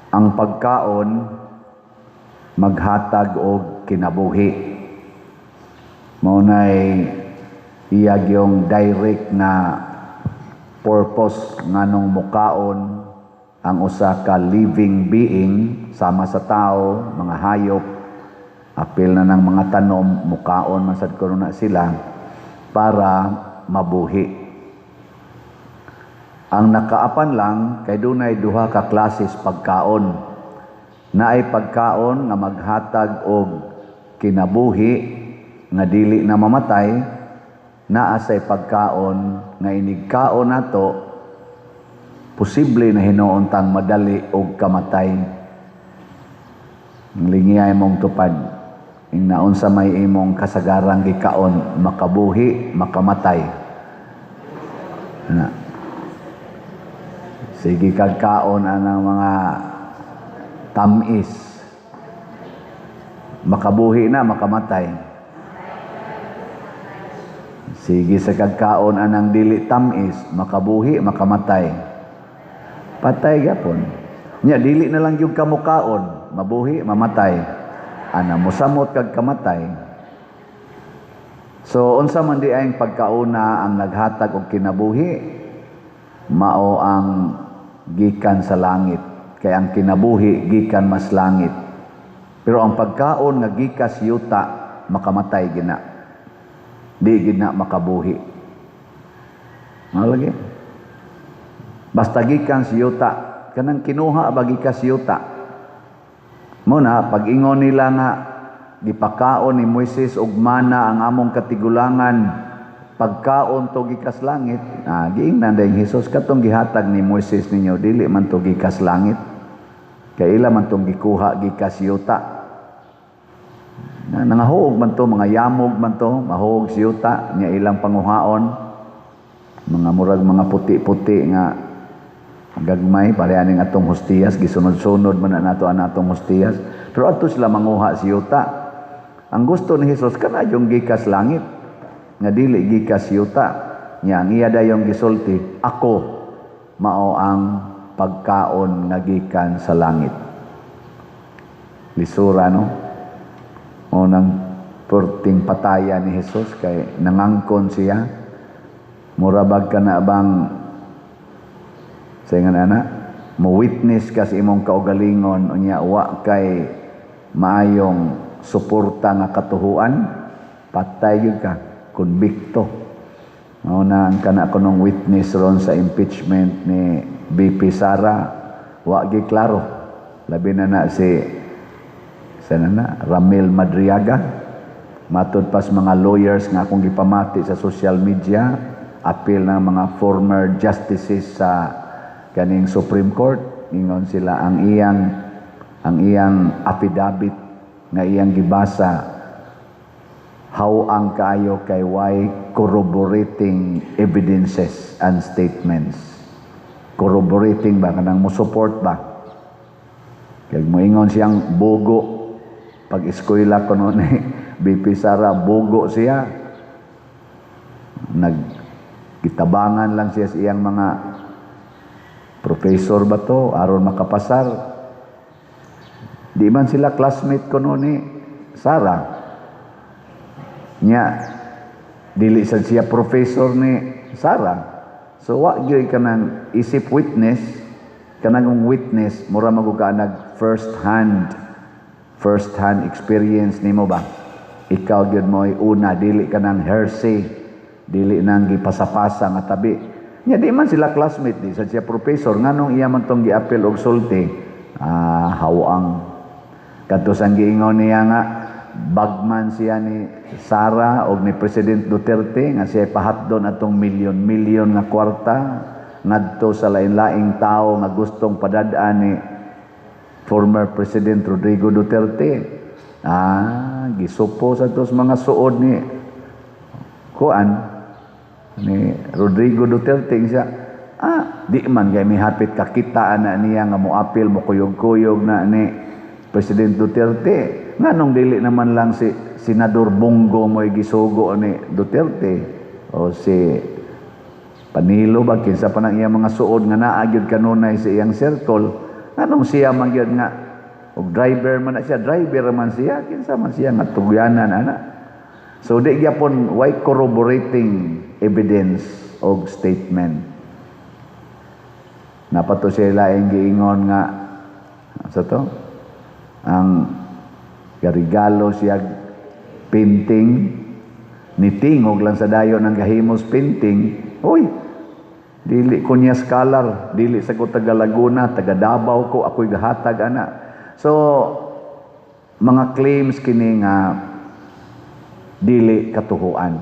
ang pagkaon maghatag og kinabuhi. Maunay iyag yung direct na purpose nganong mukaon ang usa ka living being sama sa tao, mga hayop, apil na ng mga tanom, mukaon man sad kuno na sila para mabuhi. Ang nakaapan lang kay dunay duha ka klases pagkaon. Naay pagkaon nga maghatag og kinabuhi nga dili na mamatay, naa say pagkaon nga inigkaon nato posible na hinuon tang madali og kamatay. Lingiyay mong tupad ing naon sa may imong kasagarang gikaon, makabuhi, makamatay. Na sige kagkaon anang mga tamis. Makabuhi na, makamatay. Sige sa kagkaon anang dili tamis, makabuhi, makamatay. Patay gapon. Nya dili na lang yung kamukaon, mabuhi, mamatay. Ana mosamot kag kamatay. So unsa man di ay pagkauna ang naghatag og kinabuhi, mao ang gikan sa langit, kay ang kinabuhi gikan mas langit. Pero ang pagkaon nga gikas yuta makamatay gina, di gina makabuhi. Malagi basta gikan sa yuta, kanang kinuha ba gikas yuta. Muna pag-ingon nila nga gipakaon ni Moises og mana ang among katigulangan, pagkaon to gikas langit, giingnan dayong Hesus katong gihatag ni Moises ninyo dili man to gikas langit, kay ila man tong gikuha gikas yuta. Nangahuog man to, mga yamog man to, mahuog si yuta nya ilang panguhaon, mga murag mga puti-puti nga gagmay pareha ning atong hostiyas, gisunod-sunod man na nato ang atong hostiyas, pero adto sila manguha si yuta. Ang gusto ni Hesus kana yung gikas langit nga dili gikas yuta, nya ang iya dayong gisulti, ako mao ang pagkaon nga gikan sa langit. Lisura no, unang perting pataya ni Hesus kay nangangkon siya, murabag ka na bang sa nga mo witness ka sa imong kaugalingon unya wa kay maayong suporta nga katuhuan, patay gyud ka, konbikto. Mao na ang kana kunong witness ron sa impeachment ni BP Sara, wa gi klaro. Labi na si Ramil Madriaga, matud pas mga lawyers nga akong gipamati sa social media, appeal ng mga former justices sa kaning Supreme Court, ingon sila ang iyang affidavit nga iyang gibasa, ang kaayo kay why corroborating evidences and statements. Corroborating ba kanang mo support ba? Kay moingon siyang bugo pag eskwela kuno ni BP Sara, bugo siya. Nagkitabangan lang siya sa iyang mga professor ba to aron makapasar. Di man sila classmate kuno ni Sara. Nya dili sad siya professor ni Sara. So wa gyud kanang isip witness, kanang witness mura maguga nag first hand experience nimo ba? Ikaw gyud mo'y una, dili kanang hearsay, dili nang gipasapasa nga tabi. Nya di man sila classmate, di sad siya professor, nganong iya man tong giapil og sulti, hawang. Kadto sang giingon niya nga bagman siya ni Sara og ni President Duterte nga siya pahatdon atong milyon nga kwarta ngadto sa lain-laing tao nga gustong padad-an ni former President Rodrigo Duterte. Gisupo sa tos mga suod ni ni Rodrigo Duterte siya. Di man kay mihapit kakitaan na niya nga moapil mo kuyog-kuyog na ni President Duterte. Nganong dili naman lang si Senador Bongo mo'y gisugo ni Duterte o si Panilo ba kinsa pa nang iyang mga suod nga naagyod kanunay sa iyang circle. Anong siya man gyud nga og driver man na siya, driver man siya, kinsa man siya nga tugyanan ana. So di gyapon why corroborating evidence og statement. Napato sila ang giingon nga sa to ang garigalo siya painting nitingog lang sa dayon ng gahimos painting. Uy, dili ko niya scholar, dili sa ko taga Laguna, taga Davao ko, ako'y gahatag ana. So mga claims kini nga dili katuhuan.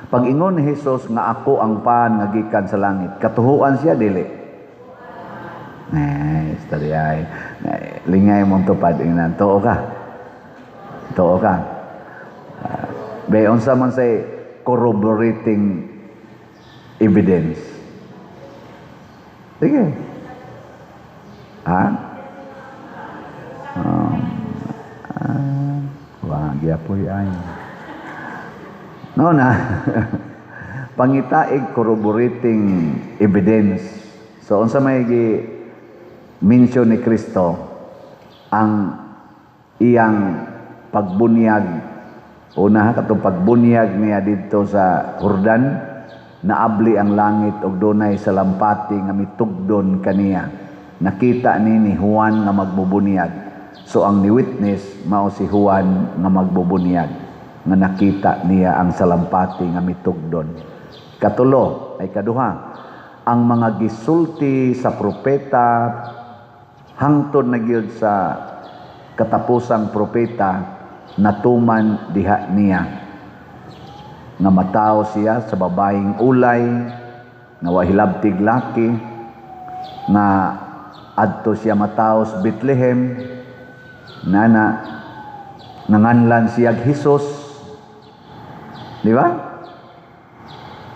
Pag ingon ni Jesus nga ako ang pan nga gikan sa langit, katuhuan siya dili. Study ay lingay mong tupad ingnan. Too ka. Too ka. Bayon sa man say corroborating evidence. Sige. Ha? Wag yapoy ay. No na. Pangitaig corroborating evidence. So unsa may mention ni Kristo ang iyang pagbunyag. Una katong pagbunyag niya dito sa Jordan, naabli ang langit og dunay salampati nga mitugdon kaniya. Nakita ni Juan nga magbubunyag. So ang ni-witness mao si Juan nga magbubunyag nga nakita niya ang salampati nga mitugdon. Katulo ay kaduha, ang mga gisulti sa propeta hangtod na gyud sa katapusang propeta natuman diha niya nga mataw siya sa babaeng ulay nga wahilabtig laki nga adto siya mataw sa Bethlehem nana nanganlan siya Hesus, di ba?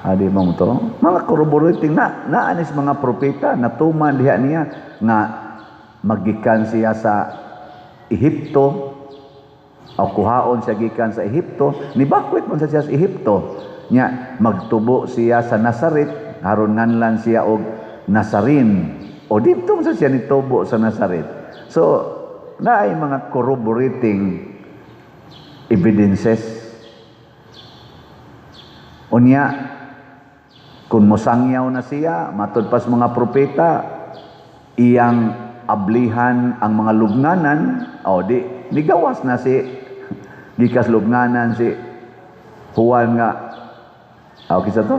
Adi mo to mga corroborating na anis mga propeta natuman diha niya nga magikan siya sa Ehipto o kuhaon siya gikan sa Ehipto, nibakwit man siya sa Ehipto nya magtubo siya sa Nazaret aron nganlan siya og Nazarin o dito sa siya nitubo sa Nazaret. So naay mga corroborating evidences. Unya kung mosangyaw na siya matud pas mga propeta iyang ablihan ang mga lubnganan o di nigawas na si gikas lubnganan si Juan nga kisa to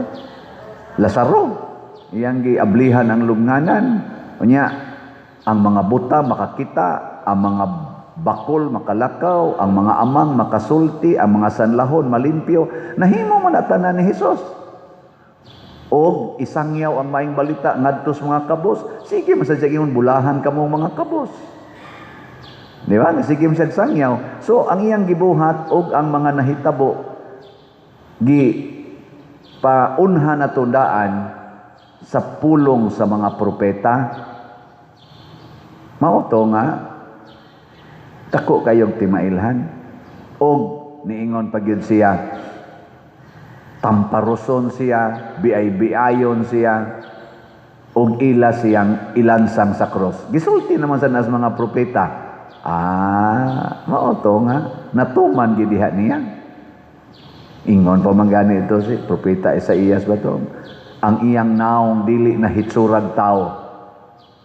Lazaro iyang giablihan ang lubnganan unya ang mga buta makakita, ang mga bakol makalakaw, ang mga amang makasulti, ang mga sanlahon malimpyo, nahimo man atanan ni Hesus. Og isangyaw ang maing balita ngadto sa mga kabos, sige masadya ingon bulahan kamo mga kabos. Di ba? Sige masadya sangyaw. So ang iyang gibuhat og ang mga nahitabo gi paunha na tundaan sa pulong sa mga propeta. Mao to nga tako kayong timailhan og niingon pagyud siya tamparoson siya, biay-biayon siya, og ila siyang ilansang sa cross. Gisulti naman sa nas mga propeta. Mao to nga, natuman gidiha niya. Ingon pa man gani ito si propeta Isaías ba to? Ang iyang naong dili na hitsurag tao.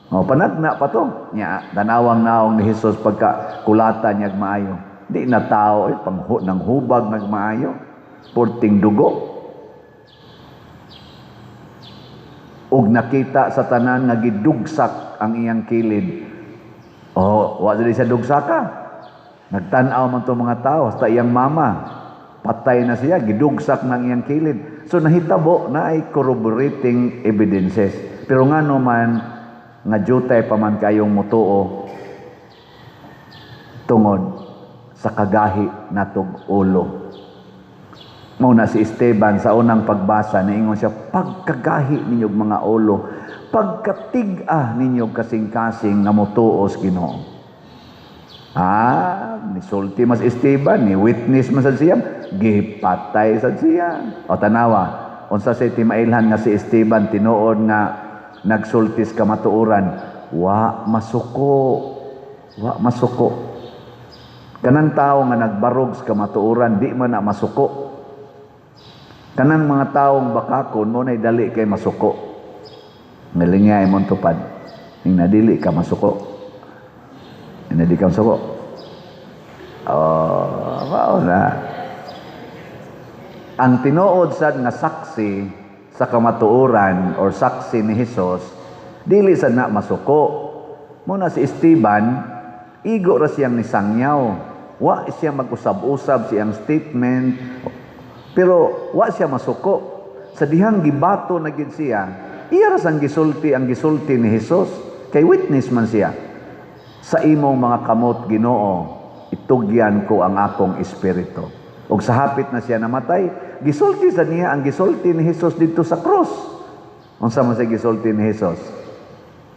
Panagna pa to. Nya, danawang naong ni Jesus pagka kulata niyag maayo. Di na tao, nang hubag nagmaayo. Porting dugo. Og nakita sa tanan nga gidugsak ang iyang kilid. Wa dili siya dugsaka. Nagtan-aw man to mga tao sa iyang mama. Patay na siya, gidugsak ng iyang kilid. So nahitabo na ay corroborating evidences. Pero ngano man nga jutay pa man kayong mutuo tungod sa kagahi natog ulo. Muna si Esteban sa unang pagbasa niingon siya, pagkagahi ninyog mga ulo, pagkatig-a ninyog kasing-kasing nga motuos Ginoo. Nisulti mas Esteban, ni witness man sad siya, gipatay sad siya. O tanawa, unsa say timailhan nga si Esteban tinuod nga nagsultis kamatuoran, wa masuko. Wa masuko. Kanang tao nga nagbarog sa kamatuoran, di man na masuko. Kanang mga taong bakakon mo na'y dali kay masuko. Ngalingay mong tupad. Yung nadili ka masuko. Yung nadili ka masuko. Wow na. Ang tinuod sad nga saksi sa kamatuoran or saksi ni Hesus, dili sad na masuko. Muna si Esteban, igo ra siyang nisangyaw. Wa siya mag-usab-usab siyang statement. Pero wa siya masuko. Sa dihang gibato na gid siya, iya ra sang gisulti ang gisulti ni Hesus. Kay witness man siya. Sa imong mga kamot Ginoo, itugyan ko ang akong espiritu. Ug sa hapit na siya namatay, gisulti sa niya ang gisulti ni Hesus dito sa cross. Unsa man sa gisulti ni Hesus?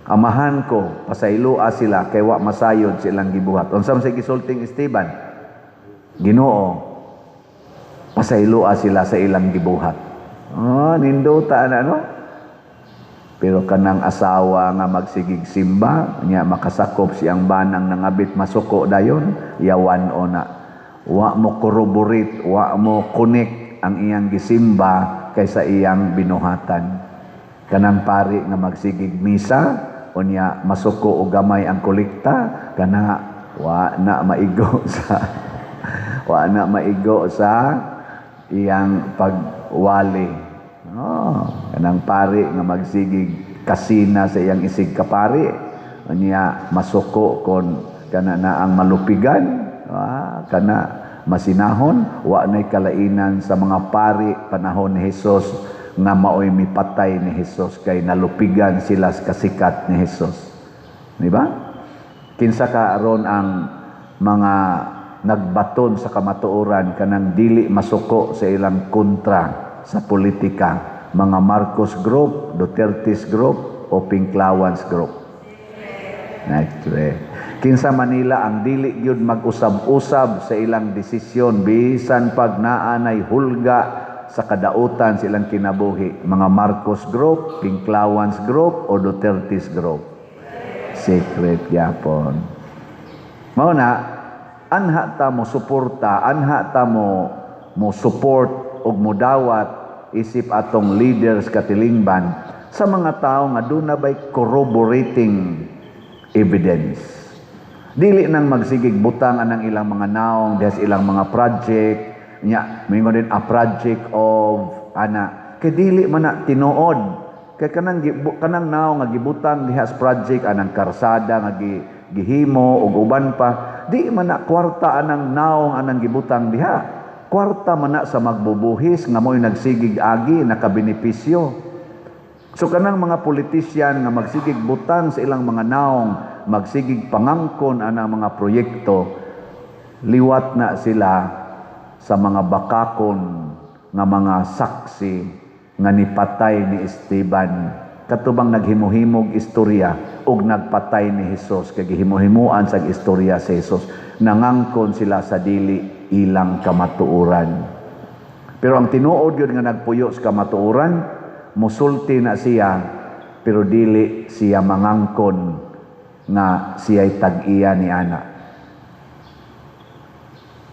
Amahan ko, pasaylua sila kay wa masayod silang gibuhat. Unsa man sa gisulting Esteban? Ginoo, pasaylua sila sa ilang gibuhat. Nindota na, no? Pero kanang asawa nga magsigig simba, niya makasakop siyang banang nangabit masuko dayon, yawan o na. Wa mo corroborate, wa mo connect ang iyang gisimba kaysa iyang binuhatan. Kanang pari nga magsigig misa, o niya masuko o gamay ang kolekta, kana wa na maigo sa iyang pagwali. Kanang pari nga magsigig kasina sa iyang isig kapari, niya masuko kon kana na ang malupigan, kana masinahon. Wa na'y kalainan sa mga pari panahon ni Hesus nga maoy mipatay ni Hesus kay nalupigan sila sa kasikat ni Hesus. Di ba? Kinsa ka aron ang mga nagbaton sa kamatuoran kanang dili masuko sa ilang kontra sa politika, mga Marcos Group, Duterte's Group, o Pinklawans Group. Kinsa Manila ang dili gyud mag-usab-usab sa ilang desisyon bisan pag naanay hulga sa kadautan silang kinabuhi, mga Marcos Group, Pinklawans Group, o Duterte's Group. Secret yapon. Mao na, anha ta mo suporta, anha ta mo support og modawat isip atong leaders katilingban sa mga tao nga doon na ba'y corroborating evidence. Dili nang magsigig butang anang ilang mga naong des ilang mga project nya mingon din a project of ana kay dili man na tinuod kay kanang naong nga gibutang diha sa project anang karsada nga gihimo ug uban pa di man na kwarta anang naong anang gibutang diha. Kwarta man na sa magbubuhis nga mo'y nagsigig agi nakabenepisyo. So kanang mga politisyan nga magsigig butang sa ilang mga naong, magsigig pangangkon anang mga proyekto, liwat na sila sa mga bakakon nga mga saksi nga nipatay ni Esteban. Katubang naghimuhimog istorya ug nagpatay ni Hesus kay gihimuhimuan sa istorya si Hesus. Nangangkon sila sa dili ilang kamatuoran. Pero ang tinuod yun nga nagpuyo sa kamatuoran, musulti na siya, pero dili siya mangangkon nga siya'y tag-iya ni ana.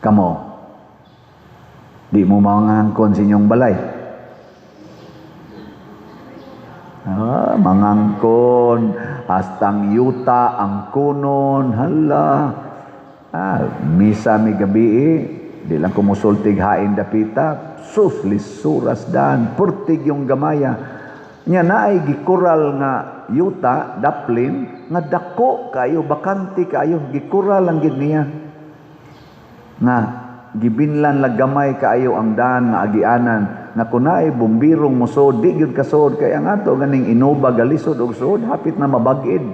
Kamo, di mo mangangkon sa inyong balay. Mangangkon, hastang yuta, ang kunon, hala. Misa mi gabi, di lang kumusultig hain dapita, sus, lisuras dan, purtig yung gamaya. Nya naay gikural nga yuta, daplin, nga dako kayo, bakanti kayo, gikural lang gid niya. Nga, gibinlan lagamay kayo ang daan nga agianan, nga kunay bumbirong musod, di gyud kasod, kaya nga to ganing inuba galisod og sud, hapit na mabagid.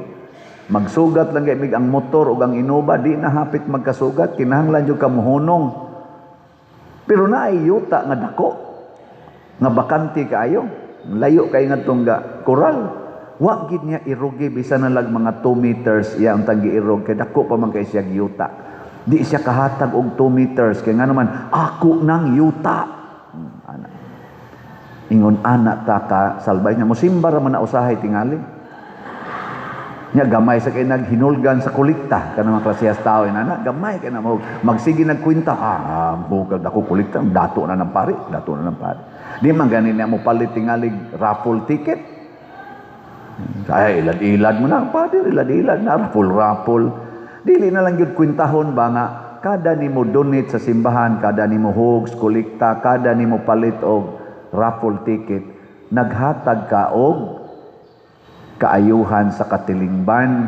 Magsugat lang kay ang motor o ang inuba, di na hapit magkasugat, kinahanglan yung kamuhunong. Pero naay yuta nga dako, nga bakanti kaayo, layo kay nga itong koral. Wa gid niya irugi, bisa na lang mga 2 meters, iya ang tanggi irog, kay dako pa man kay siya yuta. Di siya kahatag og 2 meters, kay nga naman, ako nang yuta. Ingon anak ta ka, salbay niya, musimba ra man na usahay tingali. Nya gamay sa kay naghinulgan sa kulikta kanang mga klasehas tao inana gamay kay na mo magsige nagkwenta hugag ako kulikta dato na ng pari di man ganin na mo palit tingalig raffle ticket ay ilad-ilad mo na pader ilad-ilad na raffle dili na lang gyud kwintahon ba nga kada nimo donate sa simbahan kada nimo hugs kulikta kada nimo palit og raffle ticket naghatag ka og kaayuhan sa katilingban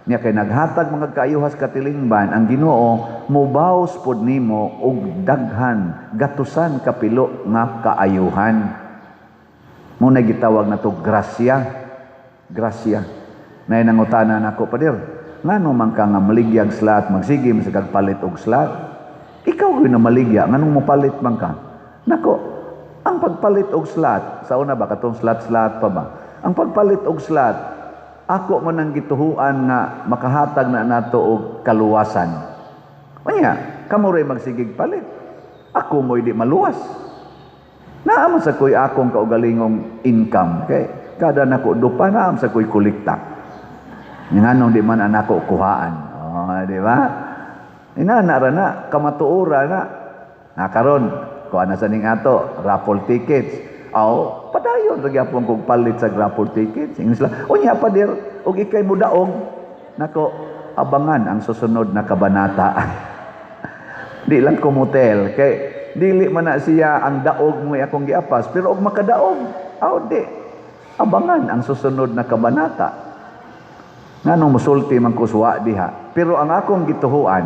niya kay naghatag mga kaayuhan sa katilingban ang Ginoo mobaws pod nimo og daghan gatusan kapilo nga kaayuhan mo na gitawag nato grasya nay nangutana nako pader ngano man ka nga maligyag slot magsige sa kagpalit og slot ikaw gyud na maligya nganong mo palit man ka nako ang pagpalit og slot sa una ba katong slot pa ba ang pagpalit og slot, ako man ang gituhuan nga makahatag na nato og kaluwasan. Unya, kamo ray magsigig palit. Ako mo'y di maluwas. Naam sa koy akong kaugalingong income. Kay kada nako dupa naam sa koy kolekta. Nganong di man anako kuhaan. Di ba? Inana ra na kamatuora na. Karon kuha na sa ning ato raffle tickets. Padayon lagi apong kog palit sa raffle tickets. Ingles lang. Unya pa dir og ikay mo daog nako abangan ang susunod na kabanata. Di lang ko motel kay dili man na siya ang daog mo akong giapas pero og makadaog. Di. Abangan ang susunod na kabanata. Nganong musulti man ko suwa diha. Pero ang akong gituhuan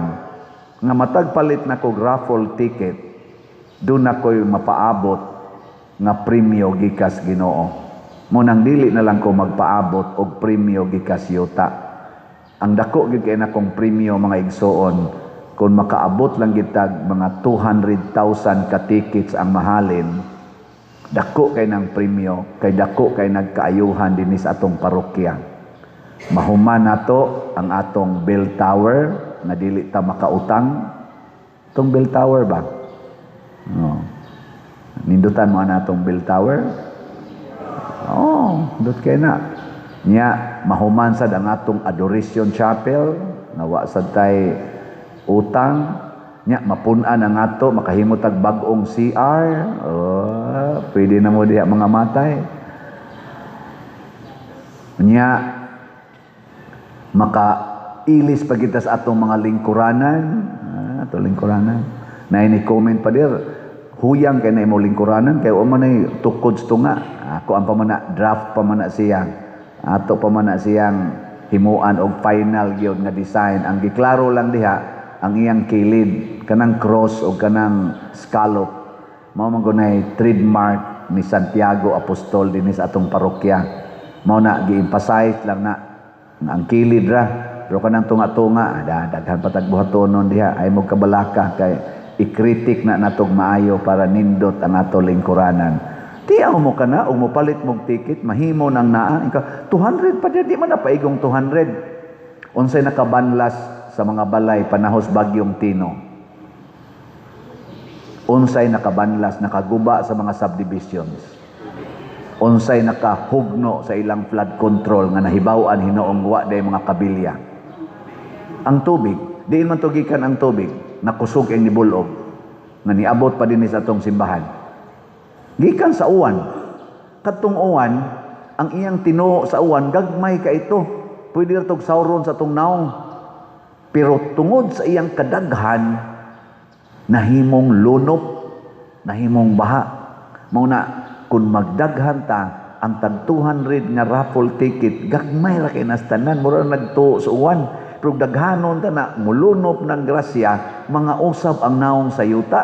nga matag palit na kog raffle ticket doon ako'y mapaabot nga premyo gikas Ginoo. Munang dili na lang ko magpaabot og premyo gikas yuta. Ang dako gyud kay nakong premyo mga igsoon kung makaabot lang gitag mga 200,000 ka tickets ang mahalin. Dako kay nang premyo, kay dako kay nagkaayuhan dinhi sa atong parokya. Mahuman nato ang atong bell tower na dili ta makautang. Tong bell tower ba? Nindutan mo na itong bell tower? Dot kay na. Nya, mahumansad ang atong adoration chapel, nawa sad tay utang. Nya, mapunan ang ato, makahimutag bagong CR. Pwede na mo diha mga matay. Nya, makailis pa kita sa atong mga lingkuranan. Atong lingkuranan. Na ini-comment pa dir, huyang kay na imo lingkuranan kay man ay tukod tunga ako ang pamana draft pamana siya ato pamana siyang himuan og final gyud nga design ang giklaro lang diha ang iyang kilid kanang cross o kanang scallop mao man gunay trademark ni Santiago Apostol dinhi sa atong parokya mao na gi-emphasize lang na ang kilid ra pero kanang tunga-tunga daghan patag buhatonon diha ay mo kabalaka kay ikritik na natog maayo para nindot ang ato lingkuranan. Tiyaw mo ka na, o mo palit mong ticket, mahimo nang naa. 200 pa di man na paigong 200. Unsay nakabanlas sa mga balay, panahos bagyong Tino. Unsay nakabanlas, nakaguba sa mga subdivisions. Unsay nakahugno sa ilang flood control nga nahibawan hinoong wa day mga kabilya. Ang tubig, diin man tugikan ang tubig. Nakusog ang nibulog nga niabot pa din sa atong simbahan gikan sa uwan katong uwan ang iyang tinuo sa uwan gagmay ka ito pwede ra tog sauron sa atong naong pero tungod sa iyang kadaghan nahimong lunop nahimong baha mao na kun magdaghan ta ang tag 200 nga raffle ticket gagmay ra kay nastanan mura nagtuo sa uwan pero daghanon ta na mulunop ng grasya mga usab ang naong sa yuta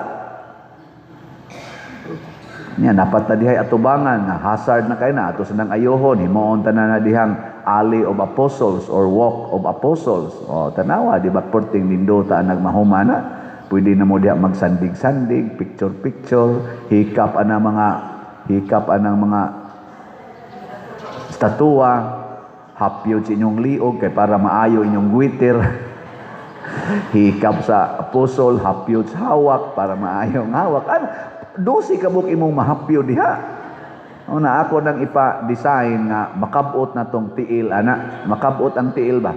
niya dapat na dihay atubangan na hazard na kay na ato sanang ayohon himuon ta na dihang alley of apostles or walk of apostles tanawa di ba porting nindota nagmahumana pwede na mo diha magsandig-sandig picture hikap anang mga statua hapyod sa inyong liog kay para maayo inyong guwitir hikap sa apostol hapyod sa hawak para maayo ang hawak 12 kabuk imong mahapyod diha Una ako nang ipa-design nga makabot na tong tiil ana. Makabot ang tiil ba?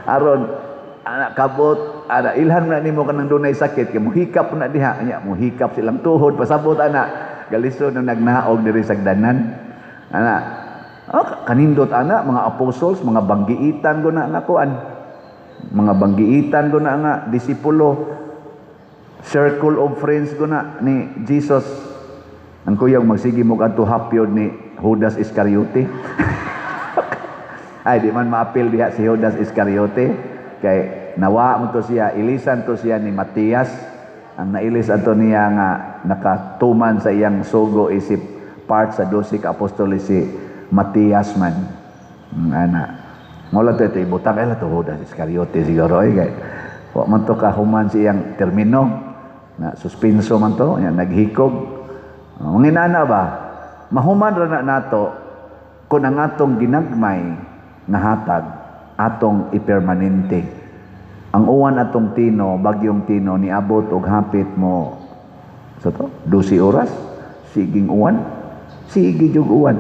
Aron ana kabot ana ilhan na nimo kanang dunay sakit kay muhikap na diha nya muhikap silang tuhod pasabot ana galisod nang nagnaog diri sa danan ana kanindot ana mga apostles mga banggiitan ko na nga kuan mga banggiitan ko na nga disipulo circle of friends ko na ni Jesus ang kuyang magsige mo adto hapyod ni Judas Iscariote. Ay di man maapil diha si Judas Iscariote kay nawa mo to siya ilisan to siya ni Matias ang nailis ato niya nga nakatuman sa iyang sugo isip part sa 12 ka apostol si Matias man ana mola to ito ibutang ila to Judas Iscariote siguro kay wa man to kahuman siyang termino na suspenso man to nya naghikog manginana ba mahuman ra na nato kun ang atong ginagmay nga hatag atong ipermanente. Ang uwan atong tino, bagyong tino niabot og hapit mo sa to 12 oras siging uwan. Sige jud uwan.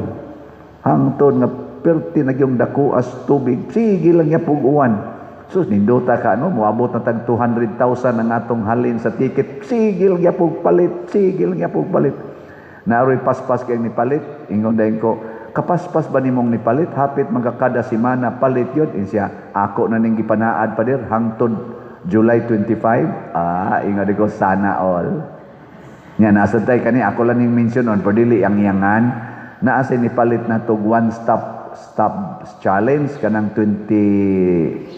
Hangtod nga perti na gyung dako as tubig. Sige lang ya pug uwan. Sus nindota ka no moabot na tag 200,000 ang atong halin sa ticket. Sige lang ya pug palit. Sige lang ya pug palit. Naaroy paspas kay ni palit. Ingon dayon ko kapaspas ba nimong nipalit hapit magkakada semana palit yun siya ako na ning gipanaad pa dir hangtod July 25 ingon ko sana all nya nasa tay kani ako lang ning mention on perdili ang iyangan naa sa nipalit na tog one stop challenge kanang 20,000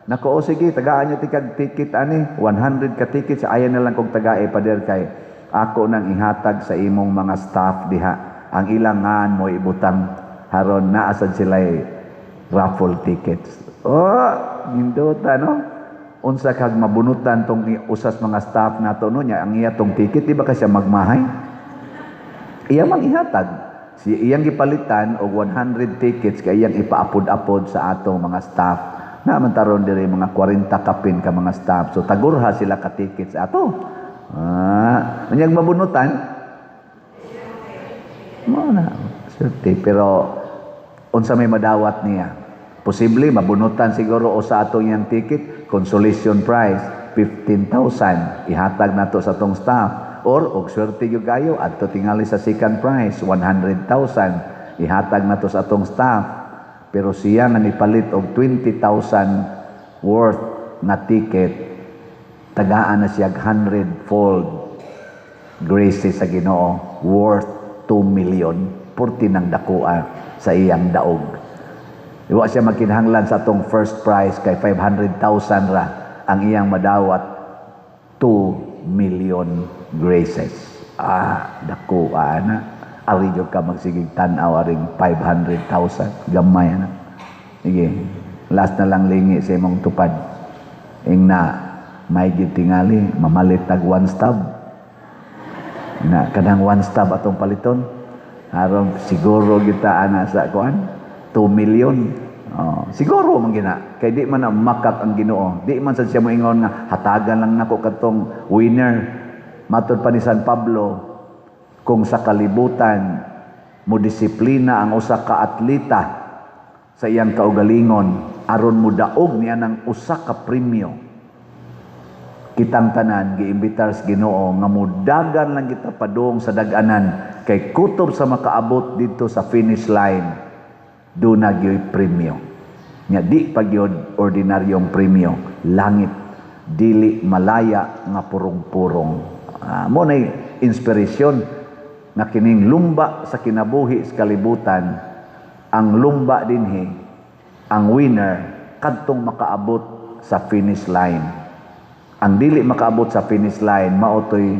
nako o sige tagaan nyo tikag ticket ani 100 ka ticket sa ayan na lang kog tagae pa dir kay ako nang ihatag sa imong mga staff diha ang ilangan mo ibutang haron naasad sila raffle tickets. Nindota no? Unsa kag mabunutan tong usas mga staff nato no nya ang iya tong ticket di ba kasi magmahay? Iya mang ihatag. Si iyang gipalitan og 100 tickets kay iyang ipaapod-apod sa atong mga staff. Na man taron diri mga 40 kapin ka mga staff. So tagurha sila ka tickets ato. Unyag mabunutan na swerte pero unsa may madawat niya posible mabunutan siguro o sa atong yang ticket consolation prize 15,000 ihatag nato sa atong staff or og swerte gyud kayo adto tingali sa second prize 100,000 ihatag nato sa atong staff pero siya nga nipalit og 20,000 worth na ticket tagaan na siya 100-fold graces sa Ginoo worth 2 million purti ng dakua sa iyang daog. Iwa siya magkinahanglan sa atong first prize kay 500,000 ra ang iyang madawat 2 million graces. Dakua na. Ari jud ka magsigig tan-aw aring 500,000 gamay na. Sige. Last na lang lingi sa imong tupad. Ingna may gid tingali mamalit tag one stop. Na kanang one stop atong paliton aron siguro kita ana sa kuan 2 million siguro man gina kay di man na makat ang Ginoo di man sad siya moingon nga hatagan lang nako katong winner matud pa ni San Pablo kung sa kalibutan mo disiplina ang usa ka atleta sa iyang kaugalingon aron mo daog niya ng usa ka premyo kitang tanan giimbitar sa Ginoo nga mudagan lang kita padung sa dag-anan kay kutob sa makaabot dito sa finish line do na gyoy premyo nya di pagyod ordinaryong premyo langit dili malaya nga purong-purong mo nay inspirasyon nga kining lumba sa kinabuhi sa kalibutan ang lumba dinhi ang winner kadtong makaabot sa finish line. Ang dili makaabot sa finish line maotoy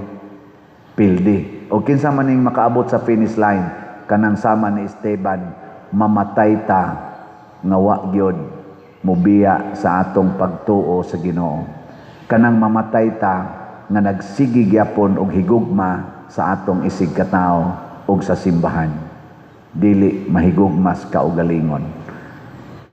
pildi. O kinsa man ning makaabot sa finish line kanang sama ni Esteban mamatay ta nga wa gyud mobiya sa atong pagtuo sa Ginoo. Kanang mamatay ta nga nagsigi gyapon og higugma sa atong isig katawo og sa simbahan. Dili mahigugmas kaugalingon.